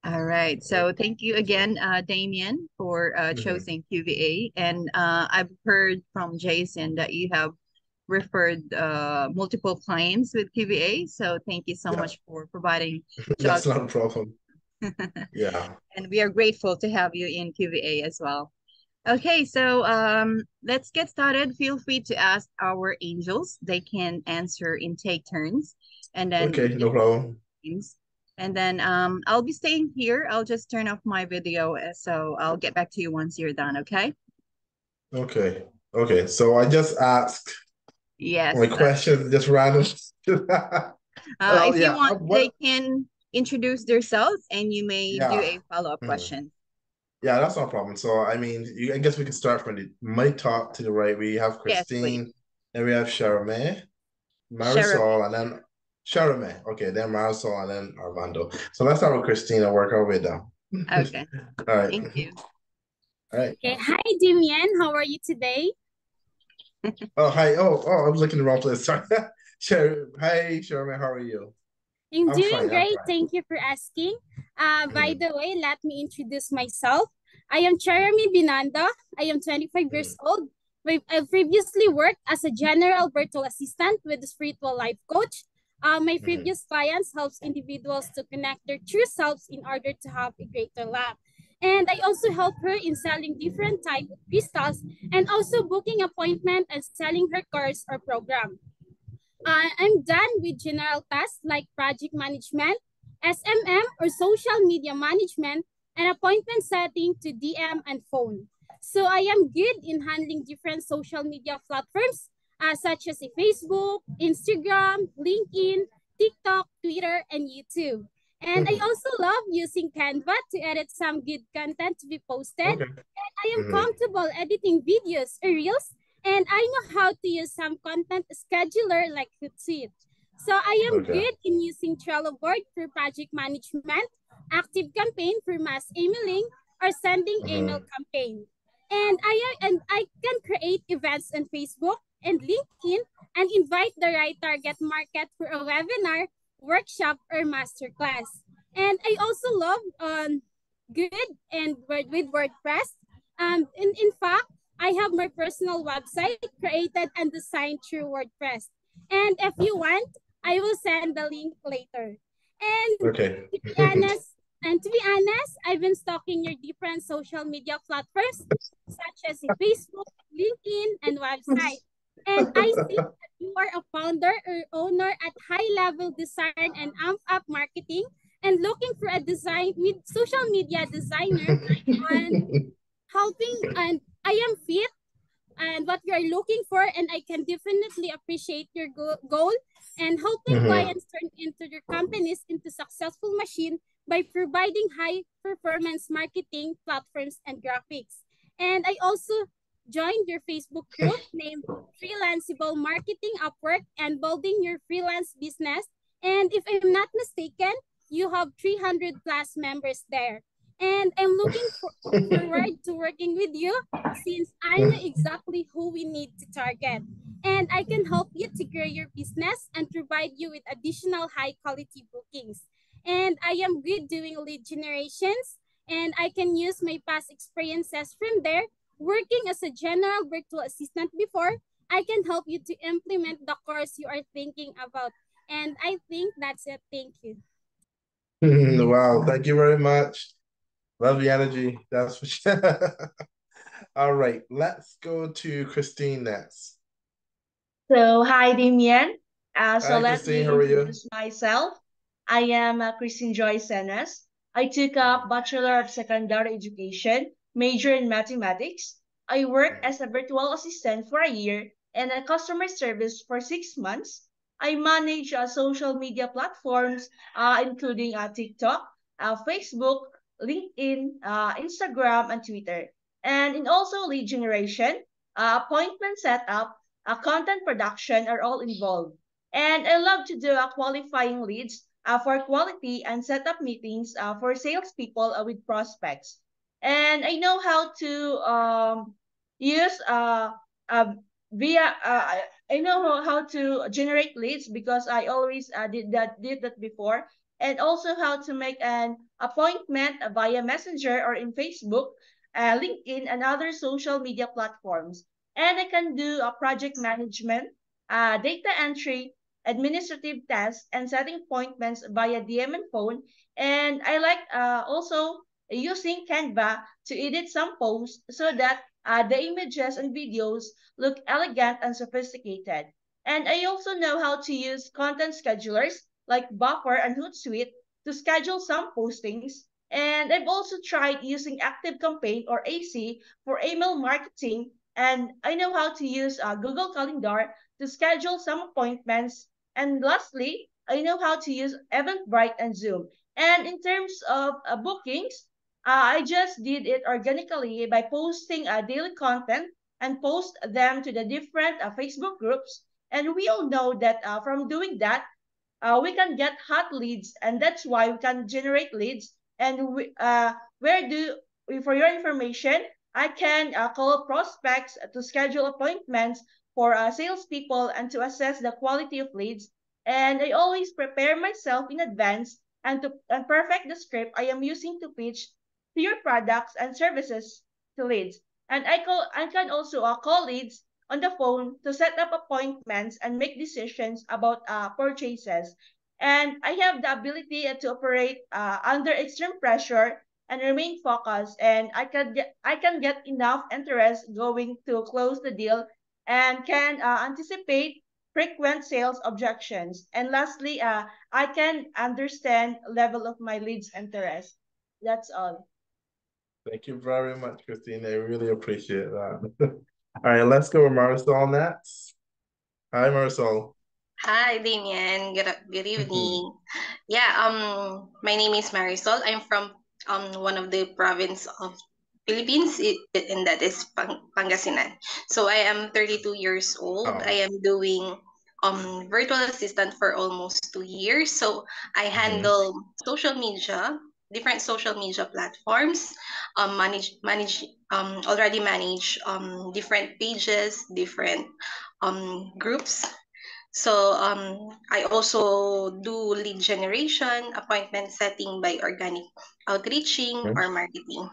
All right. So thank you again, Damien, for Mhm. choosing QVA. And I've heard from Jason that you have referred multiple clients with QVA. So thank you so Yeah, much for providing to that's us. not a problem. Yeah. And we are grateful to have you in QVA as well. Okay, so let's get started. Feel free to ask our angels. They can answer in take turns, and then Okay, you can no problem. names. And then I'll be staying here. I'll just turn off my video, so I'll get back to you once you're done. Okay? Okay. Okay. So I just asked my Yes, that's it. question, just random. Oh If you yeah. want, they What? can introduce themselves, and you may do Yeah. a follow-up Mhm. question. Yeah, that's no problem. So I mean, I guess we can start from my top to the right. We have Yes, please. Christine, then we have Charmaine, Sharame. Marisol, and then Charmaine. Okay, then Marisol, and then Armando. So let's start with Christine and work our way down. Okay. All right. Thank you. All right. Okay, hi Damien, how are you today? Oh, hi. Oh, I was looking in the wrong place. Sorry. Hi, Charmaine. How are you? I'm I'm doing fine. I'm great, fine. thank you for asking. By Mhm, the way, let me introduce myself. I am Cherami Binanda. I am 25 years mhm, old. I've previously worked as a general virtual assistant with a spiritual life coach. My mhm. previous clients helps individuals to connect their true selves in order to have a greater life. And I also help her in selling different type of crystals and also booking appointment and selling her course or program. I'm done with general tasks like project management, SMM or social media management, and appointment setting to DM and phone. So I am good in handling different social media platforms such as Facebook, Instagram, LinkedIn, TikTok, Twitter, and YouTube. And I also love using Canva to edit some good content to be posted. Okay. I am Mhm. comfortable editing videos or reels, and I know how to use some content scheduler like Hootsuite. So I am Okay. good in using Trello board for project management, Active Campaign for mass emailing, or sending email Mhm. campaign. And I can create events on Facebook and LinkedIn and invite the right target market for a webinar, workshop, or masterclass. And I also love good and with WordPress. In fact, I have my personal website created and designed through WordPress. And if you want, I will send the link later. And Okay. to be honest, I've been stalking your different social media platforms such as Facebook, LinkedIn, and website. And I see that you are a founder or owner at High Level Design and Amp Up Marketing and looking for a design with social media designer and helping, and I am fit and what you are looking for, and I can definitely appreciate your goal and helping Mhm. clients turn into their companies into successful machine by providing high performance marketing platforms and graphics. And I also joined your Facebook group named Freelanceable Marketing Upwork and building your freelance business. And if I'm not mistaken, you have 300 plus members there. And I'm looking forward to working with you since I know exactly who we need to target. And I can help you to grow your business and provide you with additional high quality bookings. And I am good doing lead generations, and I can use my past experiences from there. Working as a general virtual assistant before, I can help you to implement the course you are thinking about. And I think that's it. Thank you. Wow. Thank you very much. Love the energy. That's for sure. All right. Let's go to Christine next. So, hi, Damien. So Hi, let Christine. me How are you? introduce myself. I am Christine Joy Senes. I took up Bachelor of Secondary Education, major in mathematics. I worked as a virtual assistant for a year and a customer service for 6 months. I manage social media platforms, including TikTok, Facebook, LinkedIn, Instagram, and Twitter. And in also lead generation, appointment setup, content production are all involved. And I love to do qualifying leads for quality and set up meetings for salespeople with prospects. And I know how to use uh, via I know how to generate leads because I always did that before, and also how to make an appointment via Messenger or in Facebook, LinkedIn, and other social media platforms. And I can do a project management, data entry, administrative tasks, and setting appointments via DM and phone. And I like also using Canva to edit some posts so that the images and videos look elegant and sophisticated. And I also know how to use content schedulers like Buffer and Hootsuite to schedule some postings. And I've also tried using Active Campaign or AC for email marketing. And I know how to use Google Calendar to schedule some appointments. And lastly, I know how to use Eventbrite and Zoom. And in terms of bookings, I just did it organically by posting daily content and post them to the different Facebook groups. And we all know that from doing that, we can get hot leads, and that's why we can generate leads. And where do for your information, I can call prospects to schedule appointments for salespeople and to assess the quality of leads. And I always prepare myself in advance and perfect the script I am using to pitch to your products and services to leads. And I can also call leads on the phone to set up appointments and make decisions about purchases. And I have the ability to operate under extreme pressure and remain focused. And I can get enough interest going to close the deal and can anticipate frequent sales objections. And lastly, I can understand level of my leads interest. That's all. Thank you very much, Christine. I really appreciate that. All right, let's go with Marisol next. Hi, Marisol. Hi, Damien. Good evening. Yeah, my name is Marisol. I'm from one of the province of Philippines, and that is Pangasinan. So I am 32 years old. Oh. I am doing virtual assistant for almost 2 years. So I handle social media, different social media platforms, already manage different pages, different groups. So I also do lead generation, appointment setting by organic outreaching or marketing.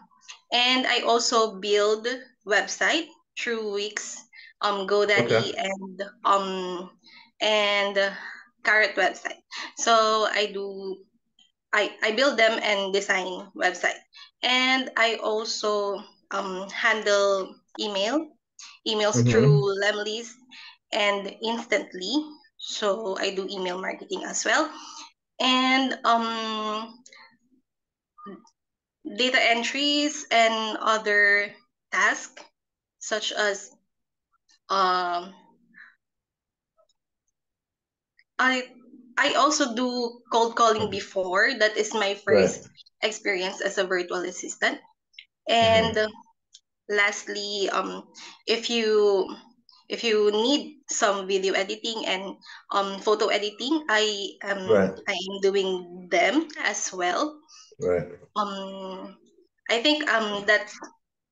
And I also build website through Wix, GoDaddy, and Carrot website. So I build them and design website. And I also handle emails through Lemlist and Instantly. So I do email marketing as well. And data entries and other tasks such as um I I also do cold calling before. That is my first experience as a virtual assistant. And lastly, if you if you need some video editing and photo editing, I am doing them as well. I think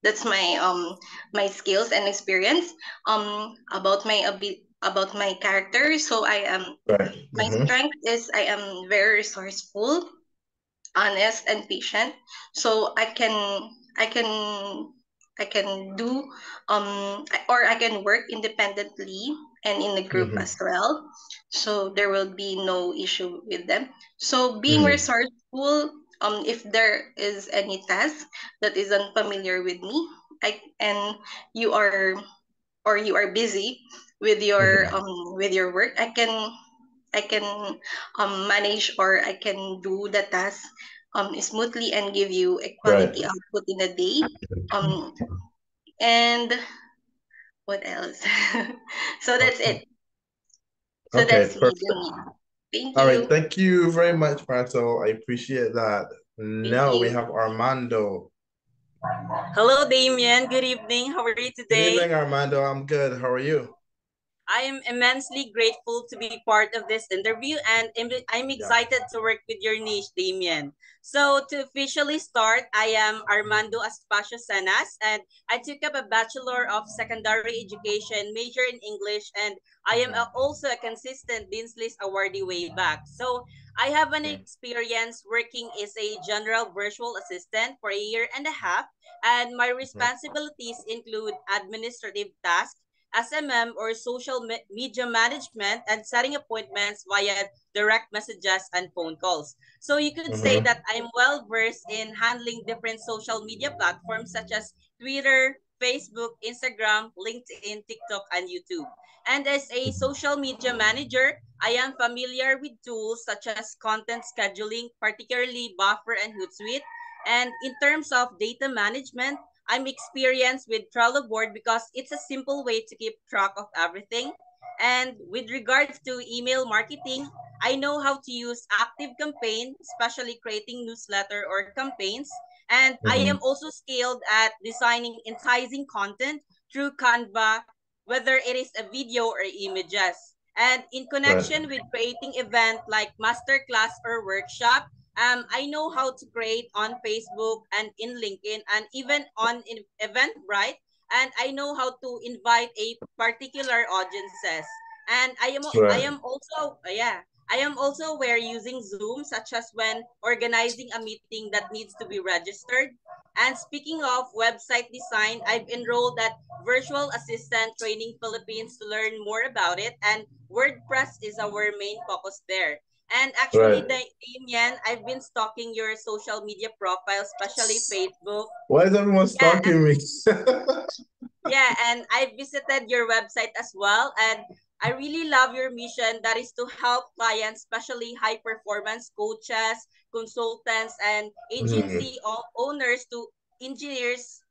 that's my skills and experience about my character. So I am my strength is I am very resourceful, honest, and patient. So I can do or I can work independently and in a group as well. So there will be no issue with them. So being resourceful, if there is any task that is unfamiliar with me, and you are you are busy with your work, I can manage or I can do the task smoothly and give you a quality output in a day. And what else? So that's it. So that's me, Damien. Thank you. All right, thank you very much, Marisol. I appreciate that. Now we have Armando. Hello, Damien. Good evening. How are you today? Good evening, Armando. I'm good. How are you? I am immensely grateful to be part of this interview, and I'm excited to work with your niche, Damien. So to officially start, I am Armando Aspacio Sanas, and I took up a Bachelor of Secondary Education, major in English, and I am also a consistent Dean's List awardee way back. So I have an experience working as a general virtual assistant for a year and a half, and my responsibilities include administrative tasks, SMM or social media management, and setting appointments via direct messages and phone calls. So you could say that I'm well versed in handling different social media platforms such as Twitter, Facebook, Instagram, LinkedIn, TikTok, and YouTube. And as a social media manager, I am familiar with tools such as content scheduling, particularly Buffer and Hootsuite. And in terms of data management, I'm experienced with Trello board because it's a simple way to keep track of everything. And with regards to email marketing, I know how to use active campaign, especially creating newsletter or campaigns. And I am also skilled at designing enticing content through Canva, whether it is a video or images. And in connection with creating event like masterclass or workshop, I know how to create on Facebook and in LinkedIn and even on Eventbrite. And I know how to invite a particular audiences. And I am also I am also aware using Zoom, such as when organizing a meeting that needs to be registered. And speaking of website design, I've enrolled at Virtual Assistant Training Philippines to learn more about it. And WordPress is our main focus there. And actually, Damien, I've been stalking your social media profile, especially Facebook. Why is everyone stalking me? Yeah, and I visited your website as well. And I really love your mission that is to help clients, especially high performance coaches, consultants, and agency owners to engineers,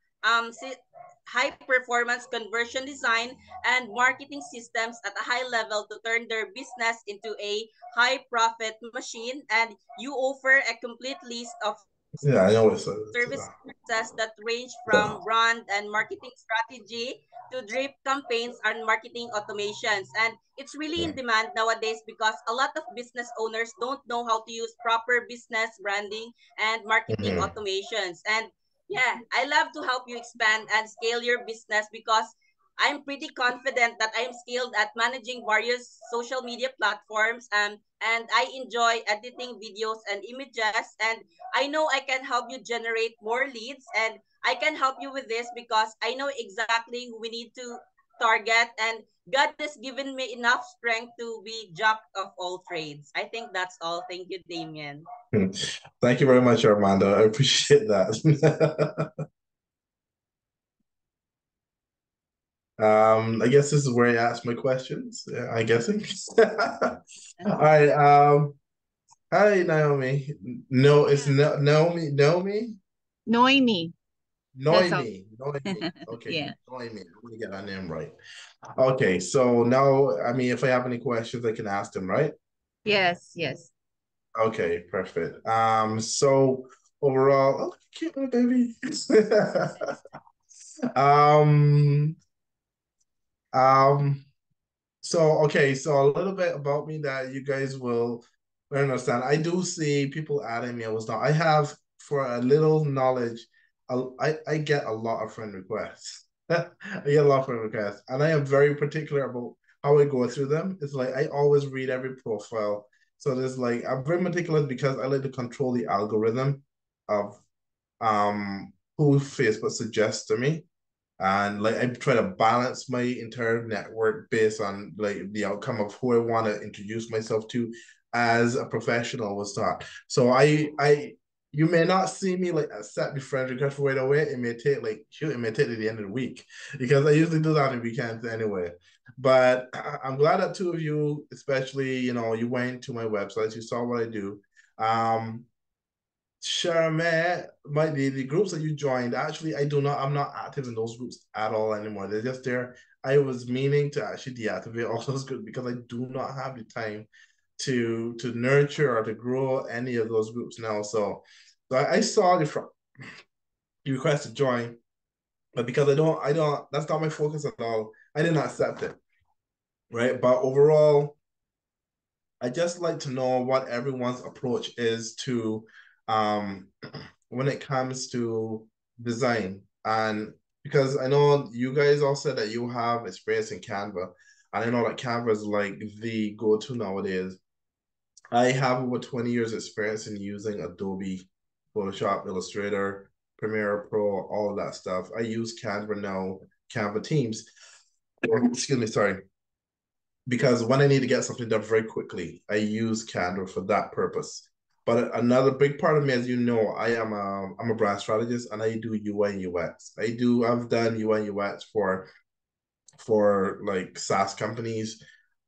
high performance conversion design and marketing systems at a high level to turn their business into a high profit machine. And you offer a complete list of Yeah, I know it's services that range from brand and marketing strategy to drip campaigns and marketing automations. And it's really in demand nowadays because a lot of business owners don't know how to use proper business branding and marketing automations. And yeah, I love to help you expand and scale your business because I'm pretty confident that I'm skilled at managing various social media platforms, and I enjoy editing videos and images. And I know I can help you generate more leads, and I can help you with this because I know exactly who we need to target. And God has given me enough strength to be jack of all trades. I think that's all. Thank you, Damien. Thank you very much, Armando. I appreciate that. I guess this is where I ask my questions, I'm guessing. All right. Hi, Naomi. No, it's Naomi. Noemi. Noemi. Noemi. Okay, Yeah. Noemi. I'm gonna get that name right. Okay, so now, I mean, if I have any questions, I can ask them, right? Yes. Okay, perfect. So overall, oh, cute little baby. um, um, So, okay, so a little bit about me that you guys will understand. I do see people adding me. I have, for a little knowledge, I get a lot of friend requests. I get a lot of friend requests, and I am very particular about how I go through them. It's like I always read every profile. So there's like I'm very meticulous because I like to control the algorithm of who Facebook suggests to me. And like I try to balance my entire network based on like the outcome of who I want to introduce myself to as a professional was that. So I you may not see me like accept the friend request right away. It may take it may take to the end of the week because I usually do that on weekends anyway. But I'm glad that two of you, especially, you went to my website, you saw what I do. Charmaine, the groups that you joined, actually, I'm not active in those groups at all anymore. They're just there. I was meaning to actually deactivate all those groups because I do not have the time to nurture or to grow any of those groups now. So I saw the request to join, but because I don't, that's not my focus at all. I did not accept it. right? But overall, I just like to know what everyone's approach is to um when it comes to design. And because I know you guys all said that you have experience in Canva, and I know that Canva is like the go-to nowadays. I have over 20 years experience in using Adobe, Photoshop, Illustrator, Premiere Pro, all of that stuff. I use Canva now, Canva Teams. Excuse me, sorry. Because when I need to get something done very quickly, I use Canva for that purpose. But another big part of me, as you know, I'm a brand strategist and I do UI and UX. I've done UI and UX for like SaaS companies,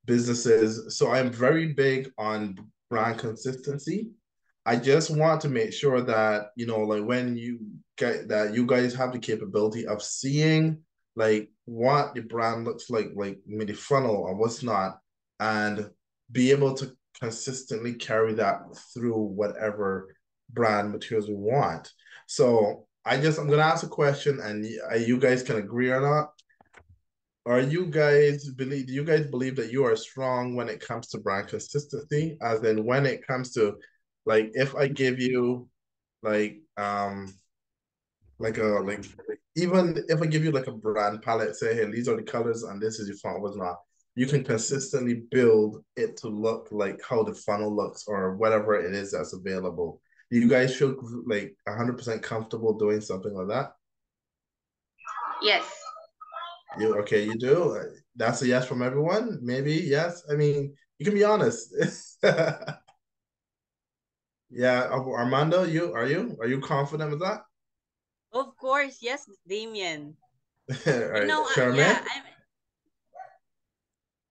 businesses. So I'm very big on brand consistency. I just want to make sure that, like when you get that you guys have the capability of seeing like what the brand looks like maybe funnel or what's not, and be able to consistently carry that through whatever brand materials we want. So I'm gonna ask a question and you guys can agree or not. Do you guys believe that you are strong when it comes to brand consistency? As in when it comes to like if I give you like like even if I give you like a brand palette, say, hey, these are the colors and this is your font, was not, you can consistently build it to look like how the funnel looks or whatever it is that's available. Do you guys feel like 100% comfortable doing something like that? Yes. You do? That's a yes from everyone? Maybe, yes. I mean, you can be honest. Yeah, Armando, are you confident with that? Of course, yes, Damien. All You right, know, yeah, Charmaine?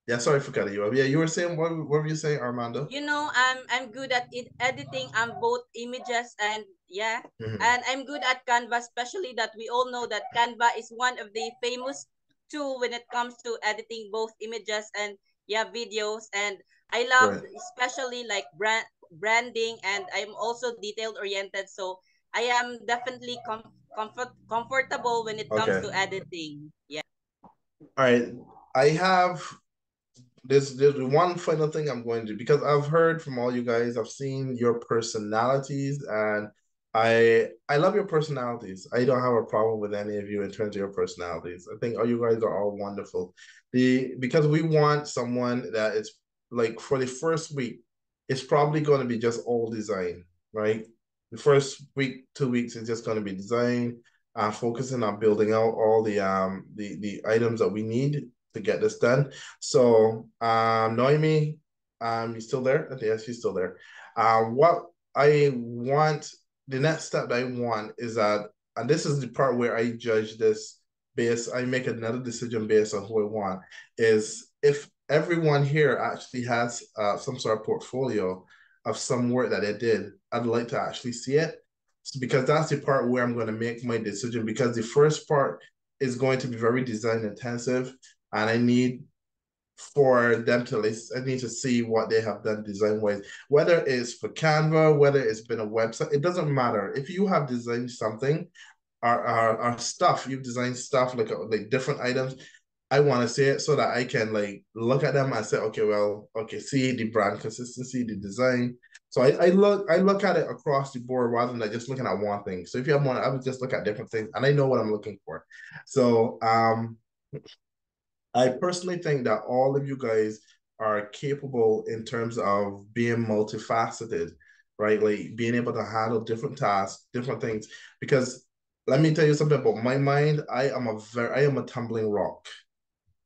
Yeah, sorry for cutting you off. Yeah, you were saying what were you saying, Armando? I'm good at editing both images and yeah, Mhm. and I'm good at Canva, especially that we all know that Canva is one of the famous tool when it comes to editing both images and yeah, videos. And I love Right. especially like branding, and I'm also detailed oriented, so I am definitely comfortable when it comes Okay. to editing. Yeah. All right. I have there's one final thing I'm going to do because I've heard from all you guys, I've seen your personalities, and I love your personalities. I don't have a problem with any of you in terms of your personalities. I think all you guys are all wonderful. The Because we want someone that is like for the first week, it's probably going to be just all design, right? The first week, 2 weeks is just going to be design, focusing on building out all the items that we need to get this done. So, Noemi, you still there? Yes, she's still there. What I want, the next step that I want is that, and this is the part where I judge this I make another decision based on who I want, is if everyone here actually has some sort of portfolio of some work that they did, I'd like to actually see it. So, because that's the part where I'm going to make my decision, because the first part is going to be very design intensive, and I need for them to list. I need to see what they have done design wise, whether it's for Canva, whether it's been a website. It doesn't matter if you have designed something. Our stuff, you've designed stuff like different items. I want to see it so that I can like look at them and say, okay, well, okay, see the brand consistency, the design. So I look at it across the board rather than just looking at one thing. So if you have one, I would just look at different things and I know what I'm looking for. So I personally think that all of you guys are capable in terms of being multifaceted, right? Like being able to handle different tasks, different things. Because let me tell you something about my mind. I am a tumbling rock.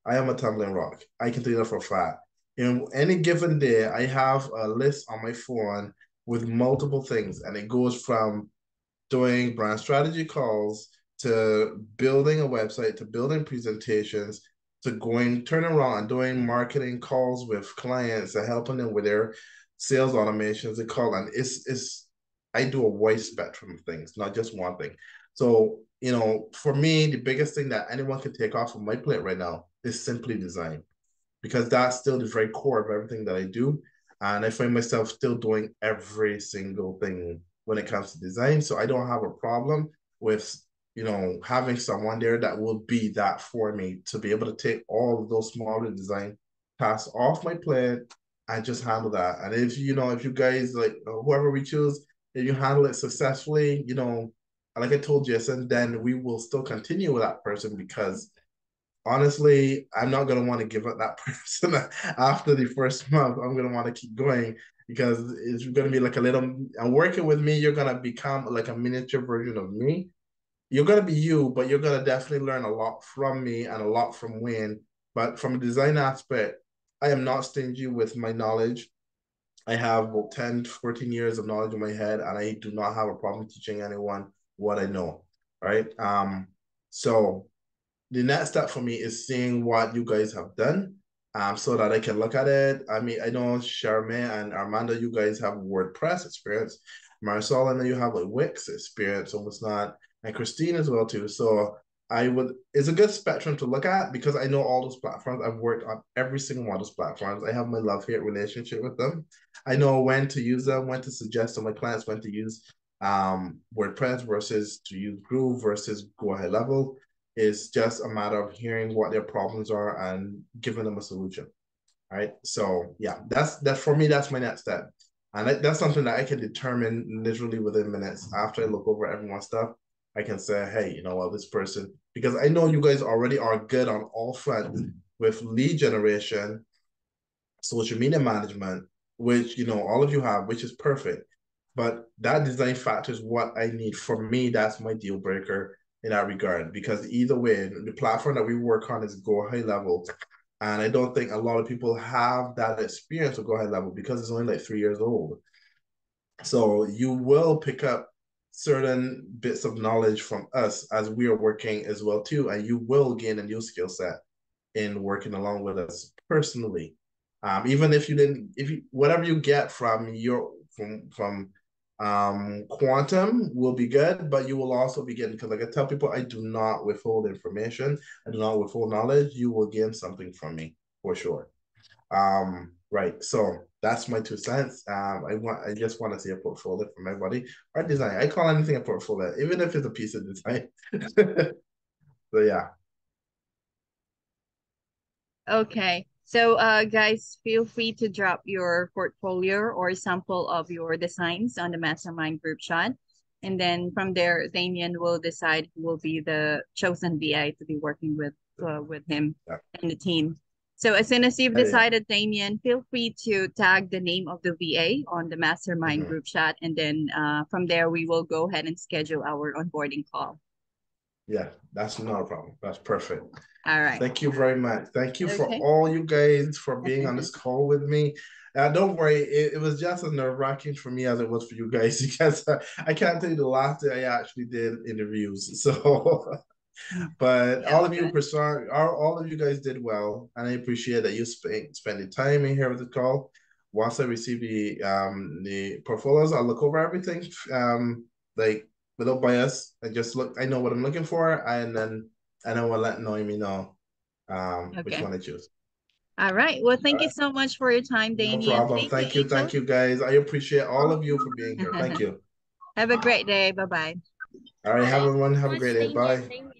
I am a tumbling rock. I can tell you that for a fact. In any given day, I have a list on my phone with multiple things, and it goes from doing brand strategy calls to building a website to building presentations to turning around and doing marketing calls with clients and helping them with their sales automations and call. And it's I do a wide spectrum of things, not just one thing. So, for me, the biggest thing that anyone can take off of my plate right now is simply design, because that's still the very core of everything that I do. And I find myself still doing every single thing when it comes to design. So I don't have a problem with, having someone there that will be that for me to be able to take all of those smaller design tasks off my plate and just handle that. And if you know, if you guys like whoever we choose, if you handle it successfully, you know, like I told Jason, then we will still continue with that person because honestly, I'm not gonna want to give up that person after the first month. I'm gonna want to keep going because it's gonna be like a little. And working with me, you're gonna become like a miniature version of me. You're gonna be you, but you're gonna definitely learn a lot from me and a lot from Wayne. But from a design aspect, I am not stingy with my knowledge. I have about 10, 14 years of knowledge in my head, and I do not have a problem teaching anyone what I know. Right. So the next step for me is seeing what you guys have done so that I can look at it. I mean, I know Charmaine and Armando, you guys have WordPress experience. Marisol, I know you have like Wix experience, almost not, and Christine as well too. So it's a good spectrum to look at because I know all those platforms. I've worked on every single one of those platforms. I have my love-hate relationship with them. I know when to use them, when to suggest to my clients when to use WordPress versus to use Groove versus Go High Level. It's just a matter of hearing what their problems are and giving them a solution. Right. So yeah, that's for me, that's my next step. And that's something that I can determine literally within minutes after I look over everyone's stuff. I can say, hey, you know what, this person, because I know you guys already are good on all fronts with lead generation, social media management, which you know all of you have, which is perfect. But that design factor is what I need. For me, that's my deal breaker in that regard. Because either way, the platform that we work on is Go High Level. And I don't think a lot of people have that experience of Go High Level because it's only like 3 years old. So you will pick up certain bits of knowledge from us as we are working as well too, and you will gain a new skill set in working along with us personally. Even if you didn't, if you whatever you get from quantum will be good, but you will also be getting, because like I tell people, I do not withhold information, I do not withhold knowledge. You will gain something from me for sure. Right. So that's my 2 cents. I just want to see a portfolio from everybody. Art design. I call anything a portfolio, even if it's a piece of design. So yeah. Okay. So, guys, feel free to drop your portfolio or sample of your designs on the Mastermind group chat. And then from there, Damien will decide who will be the chosen VA to be working with him Yeah. and the team. So as soon as you've Yeah. decided, Damien, feel free to tag the name of the VA on the Mastermind group chat. And then from there, we will go ahead and schedule our onboarding call. Yeah, that's not a problem. That's perfect. All right. Thank you very much. Thank you for Okay. all you guys for being on this call with me. Don't worry, it was just as nerve-wracking for me as it was for you guys because I can't tell you the last day I actually did interviews. So, but Yeah, all of you, good. all of you guys did well, and I appreciate that you spending time in here with the call. Once I receive the portfolios, I'll look over everything. Like without bias, I just look. I know what I'm looking for, and then I will let Noemi know which Okay. one I choose. All right. Well, thank All you right. so much for your time, No Damien. problem. Thank you, Thank Angel. you, guys. I appreciate all of you for being here. Thank you. Have a great day. Bye-bye. All right, Thank you everyone. so Have a much, great day. Damien. Bye. Damien.